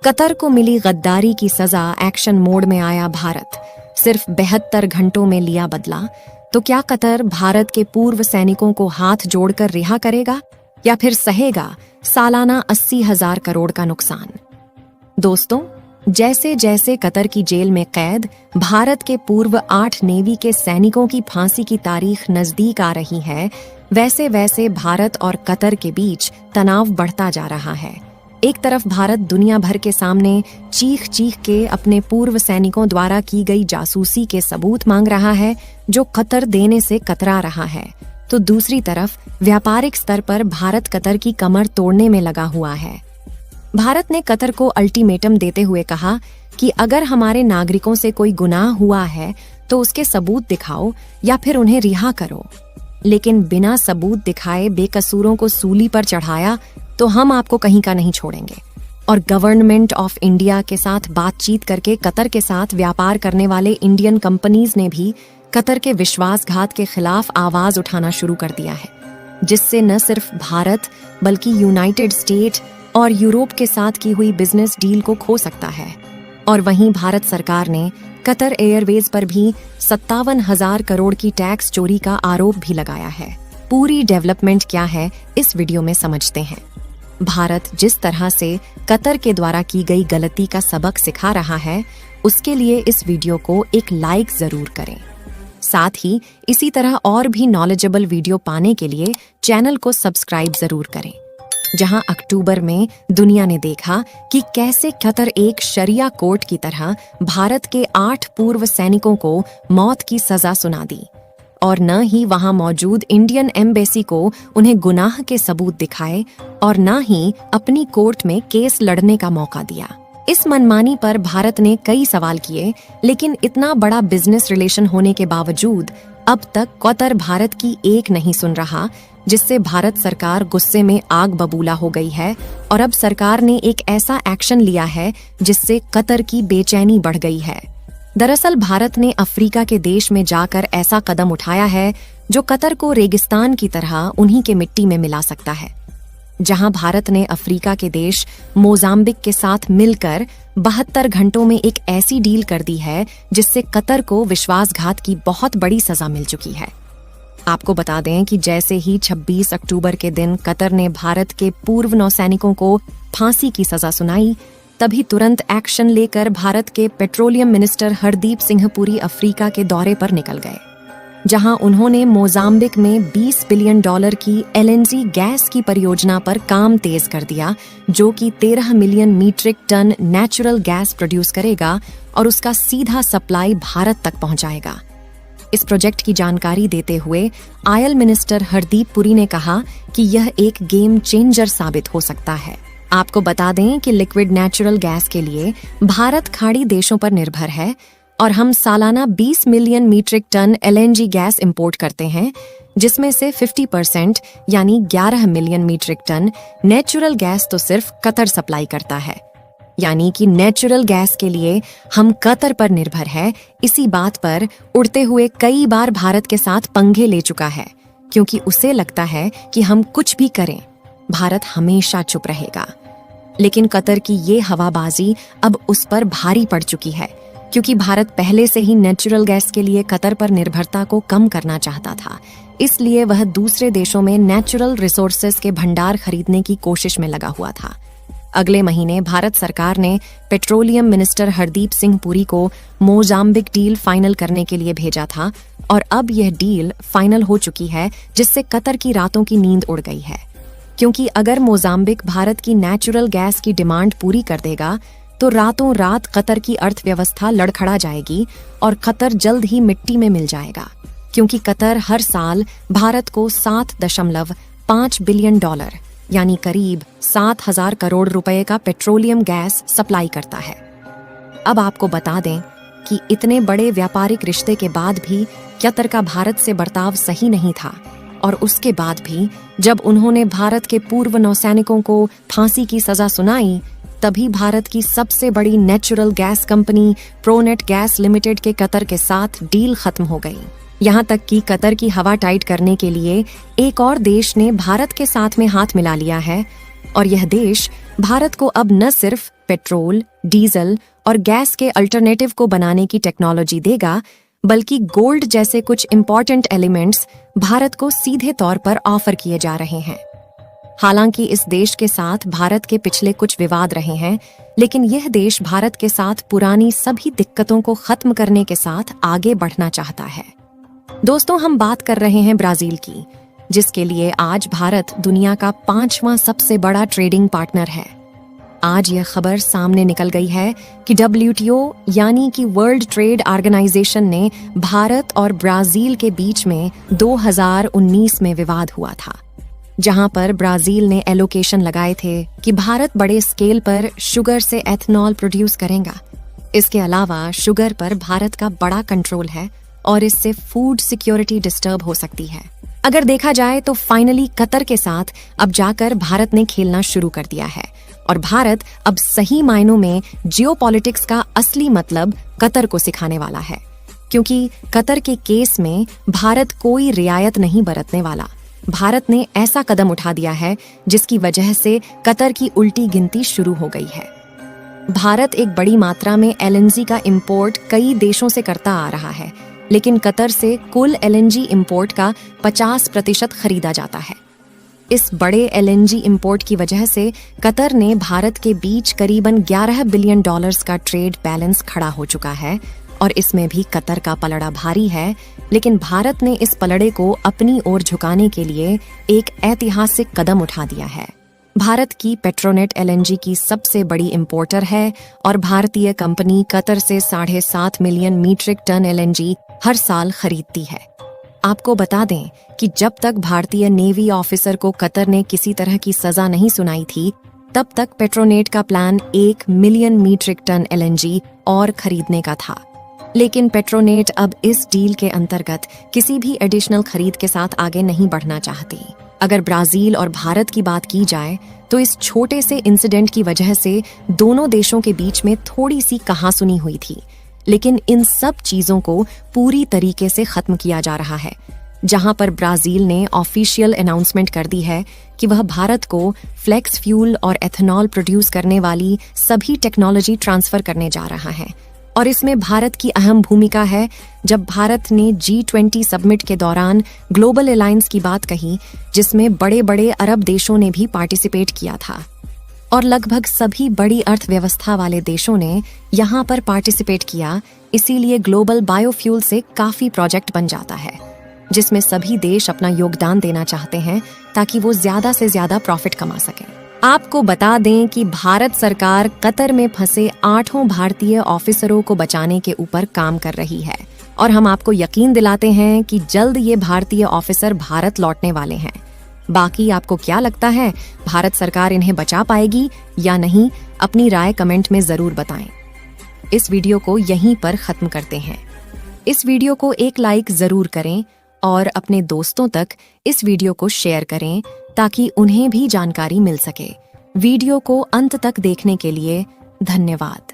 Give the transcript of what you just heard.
Qatar को मिली गद्दारी की सजा, एक्शन मोड में आया भारत। सिर्फ 72 घंटों में लिया बदला। तो क्या कतर भारत के पूर्व सैनिकों को हाथ जोड़कर रिहा करेगा या फिर सहेगा सालाना 80,000 करोड़ का नुकसान? दोस्तों, जैसे जैसे कतर की जेल में कैद भारत के पूर्व 8 नेवी के सैनिकों की फांसी की तारीख नजदीक आ रही है, वैसे वैसे भारत और कतर के बीच तनाव बढ़ता जा रहा है। एक तरफ भारत दुनिया भर के सामने चीख चीख के अपने पूर्व सैनिकों द्वारा की गई जासूसी के सबूत मांग रहा है, जो कतर देने से कतरा रहा है, तो दूसरी तरफ व्यापारिक स्तर पर भारत कतर की कमर तोड़ने में लगा हुआ है। भारत ने कतर को अल्टीमेटम देते हुए कहा कि अगर हमारे नागरिकों से कोई गुनाह हुआ है तो उसके सबूत दिखाओ या फिर उन्हें रिहा करो, लेकिन बिना सबूत दिखाए बेकसूरों को सूली पर चढ़ाया तो हम आपको कहीं का नहीं छोड़ेंगे। और गवर्नमेंट ऑफ इंडिया के साथ बातचीत करके कतर के साथ व्यापार करने वाले इंडियन कंपनीज ने भी कतर के विश्वासघात के खिलाफ आवाज उठाना शुरू कर दिया है, जिससे न सिर्फ भारत बल्कि यूनाइटेड स्टेट और यूरोप के साथ की हुई बिजनेस डील को खो सकता है। और वहीं भारत सरकार ने कतर एयरवेज पर भी 57,000 करोड़ की टैक्स चोरी का आरोप भी लगाया है। पूरी डेवलपमेंट क्या है, इस वीडियो में समझते हैं। भारत जिस तरह से कतर के द्वारा की गई गलती का सबक सिखा रहा है, उसके लिए इस वीडियो को एक लाइक जरूर करें। साथ ही इसी तरह और भी नॉलेजेबल वीडियो पाने के लिए चैनल को सब्सक्राइब जरूर करें। जहां अक्टूबर में दुनिया ने देखा कि कैसे कतर एक शरिया कोर्ट की तरह भारत के 8 पूर्व सैनिकों को मौत की सजा सुना दी, और न ही वहां मौजूद इंडियन एम्बेसी को उन्हें गुनाह के सबूत दिखाए और न ही अपनी कोर्ट में केस लड़ने का मौका दिया। इस मनमानी पर भारत ने कई सवाल किए, लेकिन इतना बड़ा बिजनेस रिलेशन होने के बावजूद अब तक कतर भारत की एक नहीं सुन रहा, जिससे भारत सरकार गुस्से में आग बबूला हो गई है। और अब सरकार ने एक ऐसा एक्शन लिया है जिससे कतर की बेचैनी बढ़ गई है। दरअसल भारत ने अफ्रीका के देश में जाकर ऐसा कदम उठाया है जो कतर को रेगिस्तान की तरह उन्हीं के मिट्टी में मिला सकता है। जहां भारत ने अफ्रीका के देश मोजाम्बिक के साथ मिलकर 72 घंटों में एक ऐसी डील कर दी है जिससे कतर को विश्वासघात की बहुत बड़ी सजा मिल चुकी है। आपको बता दें कि जैसे ही 26 अक्टूबर के दिन कतर ने भारत के पूर्व नौसैनिकों को फांसी की सजा सुनाई, तभी तुरंत एक्शन लेकर भारत के petroleum minister Hardeep Singh Puri Africa के दौरे पर निकल गए, जहां उन्होंने मोजाम्बिक में $20 बिलियन की LNG गैस की परियोजना पर काम तेज कर दिया, जो कि 13 million metric ton natural gas produce करेगा और उसका सीधा सप्लाई भारत तक पहुंचाएगा। इस प्रोजेक्ट की जानकारी देते हुए ऑयल मिनिस्टर हरदीप पुरी ने कहा कि यह एक गेम चेंजर साबित हो सकता है। आपको बता दें कि लिक्विड नेचुरल गैस के लिए भारत खाड़ी देशों पर निर्भर है और हम सालाना 20 million metric ton LNG gas import करते हैं, जिसमें से 50% यानी 11 million metric ton natural gas तो सिर्फ कतर सप्लाई करता है। यानी कि नेचुरल गैस के लिए हम कतर पर निर्भर है। इसी बात पर उड़ते हुए कई बार भारत के साथ पंगे ले चुका है, क्योंकि उसे लगता है कि हम कुछ भी करें, भारत हमेशा चुप रहेगा। लेकिन कतर की ये हवाबाजी अब उस पर भारी पड़ चुकी है, क्योंकि भारत पहले से ही नेचुरल गैस के लिए कतर पर निर्भरता को कम करना चाहता था। इसलिए वह दूसरे देशों में नेचुरल रिसोर्सेज के भंडार खरीदने की कोशिश में लगा हुआ था। अगले महीने भारत सरकार ने पेट्रोलियम मिनिस्टर हरदीप सिंह पुरी को मोजाम्बिक डील फाइनल करने के लिए भेजा था, और अब यह डील फाइनल हो चुकी है, जिससे कतर की रातों की नींद उड़ गई है। क्योंकि अगर मोजाम्बिक भारत की नेचुरल गैस की डिमांड पूरी कर देगा तो रातों रात कतर की अर्थव्यवस्था लड़खड़ा जाएगी और कतर जल्द ही मिट्टी में मिल जाएगा, क्योंकि कतर हर साल भारत को $7.5 बिलियन यानी करीब 7,000 करोड़ रुपए का पेट्रोलियम गैस सप्लाई करता है। अब आपको बता दें कि इतने बड़े व्यापारिक रिश्ते के बाद भी कतर का भारत से बर्ताव सही नहीं था, और उसके बाद भी जब उन्होंने भारत के पूर्व नौसैनिकों को फांसी की सजा सुनाई, तभी भारत की सबसे बड़ी natural gas company pronate gas limited के कतर के साथ डील खत्म हो गई। यहाँ तक कि कतर की हवा टाइट करने के लिए एक और देश ने भारत के साथ में हाथ मिला लिया है, और यह देश भारत को अब न सिर्फ पेट्रोल, डीजल और गैस के अल्टरनेटिव को बनाने की टेक्नोलॉजी देगा, बल्कि गोल्ड जैसे कुछ इंपॉर्टेंट एलिमेंट्स भारत को सीधे तौर पर ऑफर किए जा रहे हैं। हालांकि इस देश के साथ भारत के पिछले कुछ विवाद रहे हैं, लेकिन यह देश भारत के साथ पुरानी सभी दिक्कतों को खत्म करने के साथ आगे बढ़ना चाहता है। दोस्तों, हम बात कर रहे हैं ब्राजील की, जिसके लिए आज भारत दुनिया का 5वां सबसे बड़ा ट्रेडिंग पार्टनर है। आज यह खबर सामने निकल गई है कि WTO यानी कि वर्ल्ड ट्रेड ऑर्गेनाइजेशन ने भारत और ब्राजील के बीच में 2019 में विवाद हुआ था, जहां पर ब्राजील ने एलोकेशन लगाए थे कि भारत बड़े स्केल पर शुगर से एथनॉल प्रोड्यूस करेगा। इसके अलावा शुगर पर भारत का बड़ा कंट्रोल है और इससे फूड सिक्योरिटी डिस्टर्ब हो सकती है। अगर देखा जाए तो फाइनली कतर के साथ अब जाकर भारत ने खेलना शुरू कर दिया है और भारत अब सही मायनों में जियोपॉलिटिक्स का असली मतलब कतर को सिखाने वाला है, क्योंकि कतर के केस में भारत कोई रियायत नहीं बरतने वाला। भारत ने ऐसा कदम उठा दिया है जिसकी वजह से कतर की उल्टी गिनती शुरू हो गई है। भारत एक बड़ी मात्रा में LNG का इंपोर्ट कई देशों से करता आ रहा है, लेकिन कतर से कुल LNG इंपोर्ट का 50% खरीदा जाता है। इस बड़े LNG इंपोर्ट की वजह से कतर ने भारत के बीच करीबन $11 बिलियन का ट्रेड बैलेंस खड़ा हो चुका है और इसमें भी कतर का पलड़ा भारी है। लेकिन भारत ने इस पलड़े को अपनी ओर झुकाने के लिए एक ऐतिहासिक कदम उठा दिया है। भारत की पेट्रोनेट LNG की सबसे बड़ी इंपोर्टर है और भारतीय कंपनी कतर से 7.5 मिलियन मीट्रिक टन LNG हर साल खरीदती है। आपको बता दें कि जब तक भारतीय नेवी ऑफिसर को कतर ने किसी तरह की सजा नहीं सुनाई थी, तब तक पेट्रोनेट का plan 1 million metric ton LNG और खरीदने का था। लेकिन पेट्रोनेट अब इस डील के अंतर्गत किसी भी एडिशनल खरीद के साथ आगे नहीं बढ़ना चाहती। अगर ब्राजील और भारत की बात की जाए तो इस छोटे से इंसिडेंट की वजह से दोनों देशों के बीच में थोड़ी सी कहासुनी हुई थी, लेकिन इन सब चीजों को पूरी तरीके से खत्म किया जा रहा है, जहां पर ब्राजील ने ऑफिशियल अनाउंसमेंट कर दी है कि वह भारत को फ्लेक्स फ्यूल और एथनॉल प्रोड्यूस करने वाली सभी टेक्नोलॉजी ट्रांसफर करने जा रहा है। और इसमें भारत की अहम भूमिका है। जब भारत ने G20 समिट के दौरान ग्लोबल अलायंस की बात कही, जिसमें बड़े बड़े अरब देशों ने भी पार्टिसिपेट किया था और लगभग सभी बड़ी अर्थव्यवस्था वाले देशों ने यहाँ पर पार्टिसिपेट किया, इसीलिए ग्लोबल बायोफ्यूल से काफी प्रोजेक्ट बन जाता है, जिसमें सभी देश अपना योगदान देना चाहते हैं ताकि वो ज्यादा से ज्यादा प्रॉफिट कमा सकें। आपको बता दें कि भारत सरकार कतर में फंसे 8 भारतीय ऑफिसरों को बचाने के ऊपर काम कर रही है और हम आपको यकीन दिलाते हैं कि जल्द ये भारतीय ऑफिसर भारत लौटने वाले हैं। बाकी आपको क्या लगता है, भारत सरकार इन्हें बचा पाएगी या नहीं? अपनी राय कमेंट में जरूर बताएं। इस वीडियो को यहीं पर खत्म करते हैं। इस वीडियो को एक लाइक जरूर करें और अपने दोस्तों तक इस वीडियो को शेयर करें ताकि उन्हें भी जानकारी मिल सके। वीडियो को अंत तक देखने के लिए धन्यवाद।